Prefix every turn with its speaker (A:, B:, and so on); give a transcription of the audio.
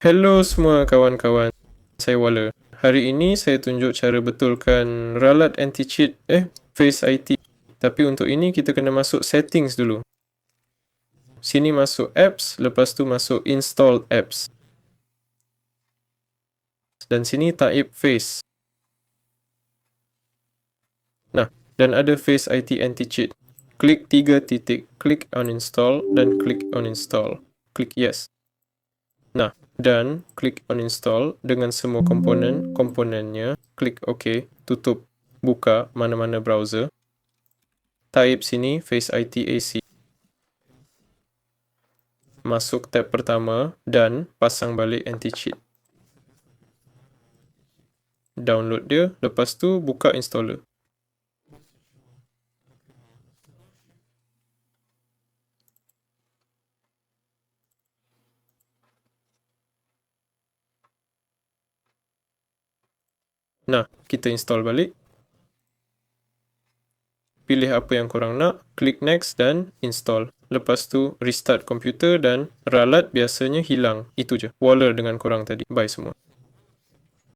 A: Hello semua kawan-kawan, saya Waller. Hari ini saya tunjuk cara betulkan ralat anti-cheat FACEIT. Tapi untuk ini kita kena masuk settings dulu. Sini masuk apps, lepas tu masuk install apps. Dan sini type face. Nah, dan ada FACEIT anti-cheat. Klik 3 titik, klik uninstall dan klik uninstall. Klik yes. Nah, dan klik uninstall dengan semua komponennya. Klik OK, tutup, buka mana-mana browser. Type sini FACEIT AC. Masuk tab pertama dan pasang balik anti-cheat. Download dia, lepas tu buka installer. Nah, kita install balik. Pilih apa yang korang nak, klik next dan install. Lepas tu restart komputer dan ralat biasanya hilang. Itu je. Waller dengan korang tadi. Bye semua.